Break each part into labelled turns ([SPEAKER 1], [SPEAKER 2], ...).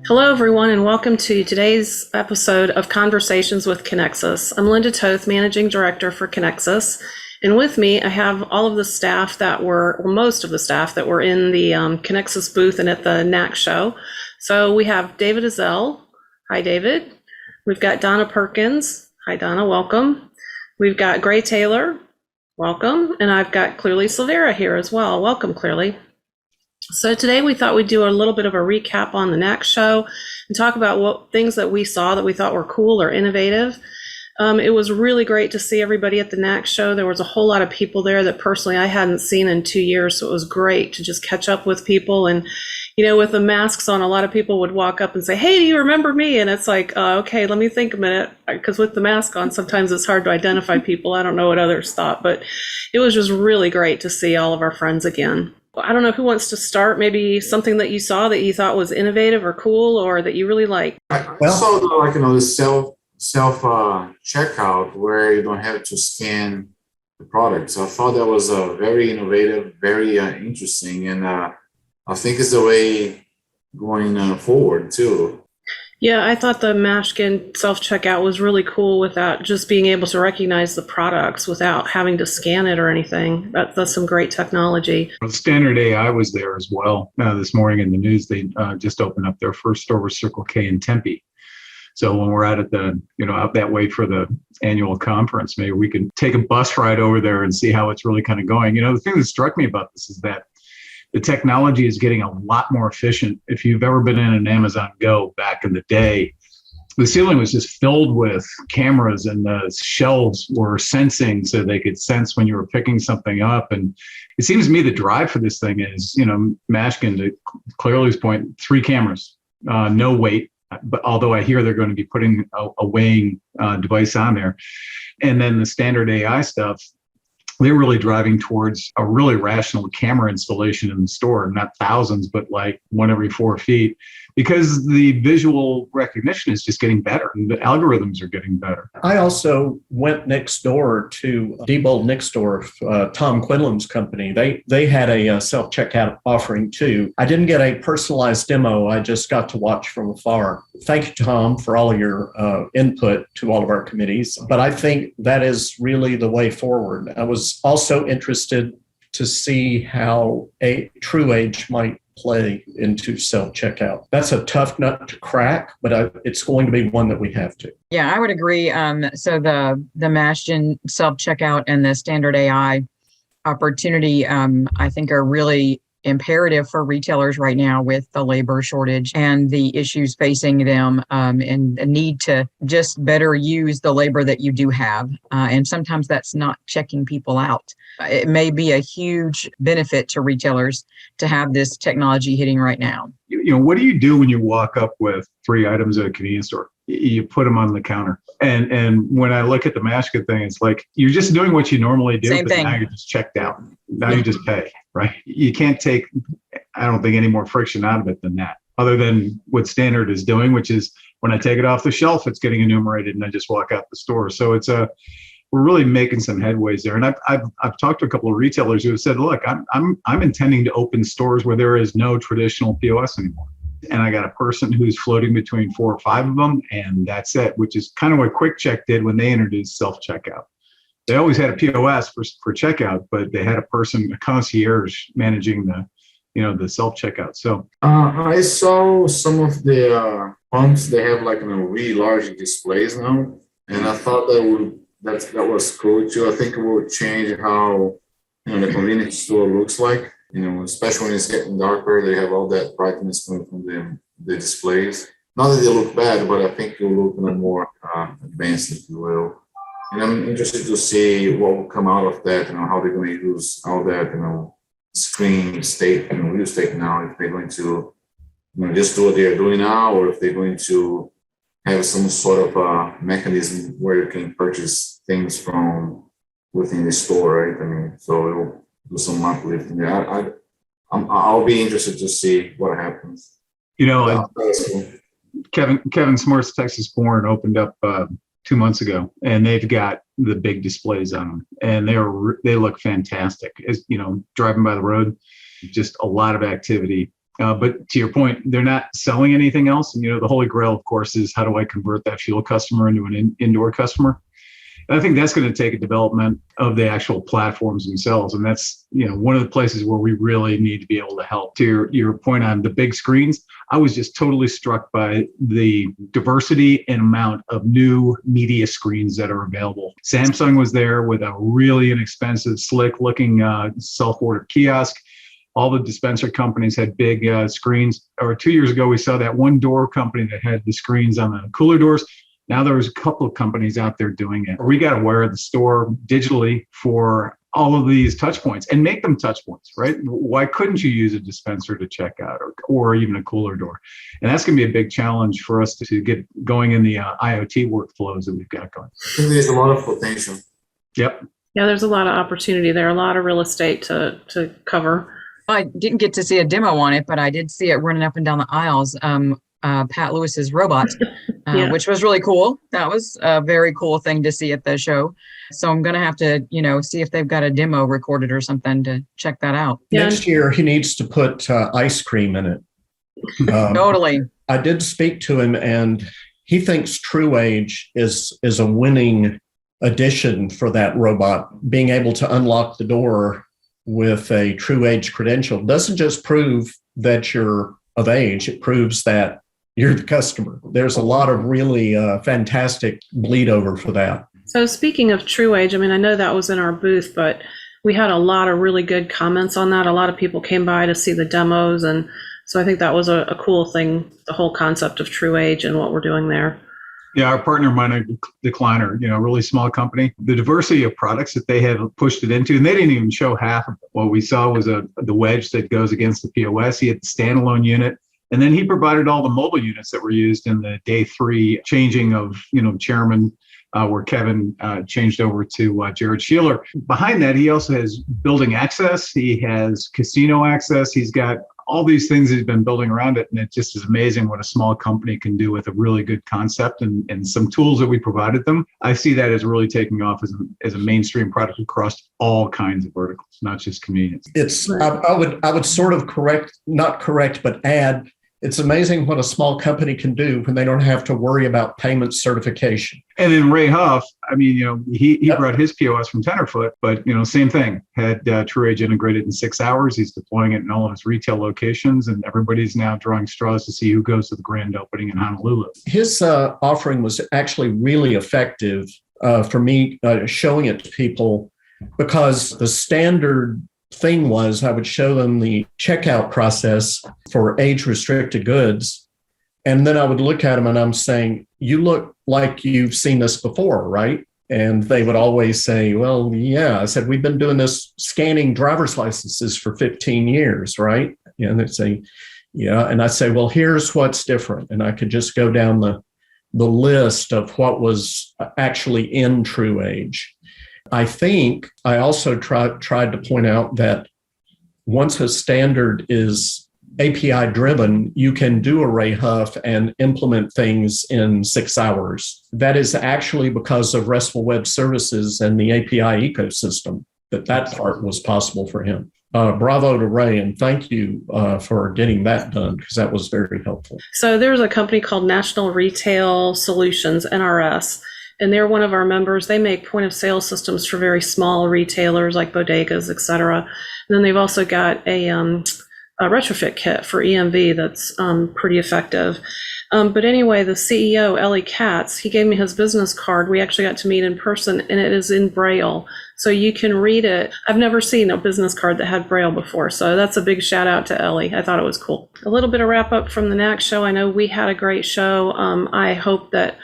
[SPEAKER 1] Hello, everyone, and welcome to today's episode of Conversations with Conexxus. I'm Linda Toth, Managing Director for Conexxus, and with me I have all of the staff most of the staff that were in the Conexxus booth and at the NACS Show. So we have David Azell. Hi, David. We've got Donna Perkins. Hi, Donna. Welcome. We've got Gray Taylor. Welcome. And I've got Clearly Silvera here as well. Welcome, Clearly. So today we thought we'd do a little bit of a recap on the NACS Show and talk about what things that we saw that we thought were cool or innovative. It was really great to see everybody at the NACS Show. There was a whole lot of people there that personally I hadn't seen in 2 years, so it was great to just catch up with people. And, with the masks on, a lot of people would walk up and say, "Hey, do you remember me?" And it's like, okay, let me think a minute, because with the mask on, sometimes it's hard to identify people. I don't know what others thought, but it was just really great to see all of our friends again. I don't know who wants to start. Maybe something that you saw that you thought was innovative or cool or that you really liked.
[SPEAKER 2] I saw the self checkout where you don't have to scan the product. So I thought that was very innovative, very interesting, and I think it's the way going forward too.
[SPEAKER 1] Yeah, I thought the Mashkin self-checkout was really cool without just being able to recognize the products without having to scan it or anything. That's some great technology.
[SPEAKER 3] Standard AI was there as well. This morning in the news, they just opened up their first store with Circle K in Tempe. So when we're out at out that way for the annual conference, maybe we can take a bus ride over there and see how it's really kind of going. The thing that struck me about this is that the technology is getting a lot more efficient. If you've ever been in an Amazon Go back in the day, the ceiling was just filled with cameras and the shelves were sensing, so they could sense when you were picking something up. And it seems to me the drive for this thing is, Mashkin, to Clearly's point, 3 cameras, no weight. But although I hear they're going to be putting a weighing device on there. And then the standard AI stuff, they're really driving towards a really rational camera installation in the store, not thousands, but like 1 every 4 feet, because the visual recognition is just getting better and the algorithms are getting better.
[SPEAKER 4] I also went next door to Diebold Nixdorf, Tom Quinlan's company. They had a self-checkout offering too. I didn't get a personalized demo. I just got to watch from afar. Thank you, Tom, for all of your input to all of our committees. But I think that is really the way forward. I was also interested to see how a True Age might play into self-checkout. That's a tough nut to crack, but it's going to be one that we have to.
[SPEAKER 5] Yeah, I would agree. So the Mashkin self-checkout and the standard AI opportunity, I think are really imperative for retailers right now with the labor shortage and the issues facing them, and the need to just better use the labor that you do have. And sometimes that's not checking people out. It may be a huge benefit to retailers to have this technology hitting right now.
[SPEAKER 3] What do you do when you walk up with 3 items at a convenience store? You put them on the counter. And when I look at the Mashkin thing, it's like you're just doing what you normally do,
[SPEAKER 5] Same
[SPEAKER 3] but
[SPEAKER 5] thing.
[SPEAKER 3] Now you're just checked out. Now you just pay, right? You can't take, I don't think, any more friction out of it than that, other than what standard is doing, which is when I take it off the shelf, it's getting enumerated and I just walk out the store. So we're really making some headways there. And I've talked to a couple of retailers who have said, look, I'm intending to open stores where there is no traditional POS anymore. And I got a person who's floating between 4 or 5 of them, and that's it, which is kind of what Quick Check did when they introduced self-checkout. They always had a POS for checkout, but they had a concierge managing the self-checkout. So
[SPEAKER 2] I saw some of the pumps, they have really large displays now, and I thought that was cool too. I think it will change how the convenience store looks like. Especially when it's getting darker, they have all that brightness coming from the displays. Not that they look bad, but I think they'll look more advanced, if you will. And I'm interested to see what will come out of that, how they're going to use all that, screen state, real estate now, if they're going to just do what they're doing now, or if they're going to have some sort of mechanism where you can purchase things from within the store, right? So it'll do some uplifting there. I'll be interested to see what happens.
[SPEAKER 3] Kevin Smart's Texas Born opened up 2 months ago, and they've got the big displays on them, and they look fantastic. As driving by the road, just a lot of activity But to your point, they're not selling anything else. And, the holy grail, of course, is how do I convert that fuel customer into an indoor customer? And I think that's going to take a development of the actual platforms themselves. And that's, one of the places where we really need to be able to help. To your point on the big screens, I was just totally struck by the diversity and amount of new media screens that are available. Samsung was there with a really inexpensive, slick looking self-order kiosk. All the dispenser companies had big screens. Or 2 years ago, we saw that one door company that had the screens on the cooler doors. Now there's a couple of companies out there doing it. We got to wire the store digitally for all of these touch points and make them touch points, right? Why couldn't you use a dispenser to check out or even a cooler door? And that's going to be a big challenge for us to get going in the IoT workflows that we've got going.
[SPEAKER 2] I think there's a lot of potential.
[SPEAKER 3] Yep.
[SPEAKER 1] Yeah, there's a lot of opportunity there, a lot of real estate to cover.
[SPEAKER 5] I didn't get to see a demo on it, but I did see it running up and down the aisles. Pat Lewis's robot,
[SPEAKER 1] Yeah.
[SPEAKER 5] which was really cool. That was a very cool thing to see at the show. So I'm going to have to, see if they've got a demo recorded or something to check that out.
[SPEAKER 1] Yeah.
[SPEAKER 4] Next year, he needs to put ice cream in it.
[SPEAKER 5] Totally.
[SPEAKER 4] I did speak to him, and he thinks True Age is a winning addition for that robot. Being able to unlock the door with a True Age credential doesn't just prove that you're of age, it proves that you're the customer. There's a lot of really fantastic bleed over for that.
[SPEAKER 1] So speaking of True Age, I know that was in our booth, but we had a lot of really good comments on that. A lot of people came by to see the demos. And so I think that was a cool thing, the whole concept of True Age and what we're doing there.
[SPEAKER 3] Yeah, our partner, Minor Decliner, a really small company. The diversity of products that they have pushed it into, and they didn't even show half of it. What we saw was the wedge that goes against the POS. He had the standalone unit, and then he provided all the mobile units that were used in the day 3 changing of, chairman, where Kevin changed over to Jared Sheeler. Behind that, he also has building access. He has casino access. He's got all these things that he's been building around it. And it just is amazing what a small company can do with a really good concept and some tools that we provided them. I see that as really taking off as a mainstream product across all kinds of verticals, not just convenience.
[SPEAKER 4] It's I would sort of not correct, but add, it's amazing what a small company can do when they don't have to worry about payment certification.
[SPEAKER 3] And then Ray Huff, he brought his POS from Tenderfoot, but, same thing, had True Age integrated in 6 hours. He's deploying it in all of his retail locations, and everybody's now drawing straws to see who goes to the grand opening in Honolulu.
[SPEAKER 4] His offering was actually really effective for me showing it to people, because the standard thing was I would show them the checkout process for age-restricted goods, and then I would look at them and I'm saying, you look like you've seen this before, right? And they would always say, well, yeah. I said, we've been doing this scanning driver's licenses for 15 years, right? And they'd say, yeah. And I say, well, here's what's different. And I could just go down the list of what was actually in True Age. I think I also tried to point out that once a standard is API driven, you can do Array Huff and implement things in 6 hours. That is actually because of RESTful Web Services and the API ecosystem that part was possible for him. Bravo to Ray, and thank you for getting that done, because that was very helpful.
[SPEAKER 1] So there's a company called National Retail Solutions, NRS. And they're one of our members. They make point of sale systems for very small retailers like bodegas, et cetera. And then they've also got a retrofit kit for EMV that's pretty effective. But anyway, the CEO, Ellie Katz, he gave me his business card. We actually got to meet in person, and it is in Braille. So you can read it. I've never seen a business card that had Braille before. So that's a big shout out to Ellie. I thought it was cool. A little bit of wrap up from the NACS show. I know we had a great show. I hope that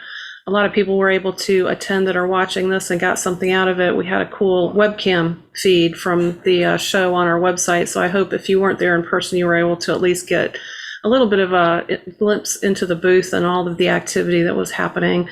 [SPEAKER 1] a lot of people were able to attend that are watching this and got something out of it. We had a cool webcam feed from the show on our website. So I hope if you weren't there in person, you were able to at least get a little bit of a glimpse into the booth and all of the activity that was happening.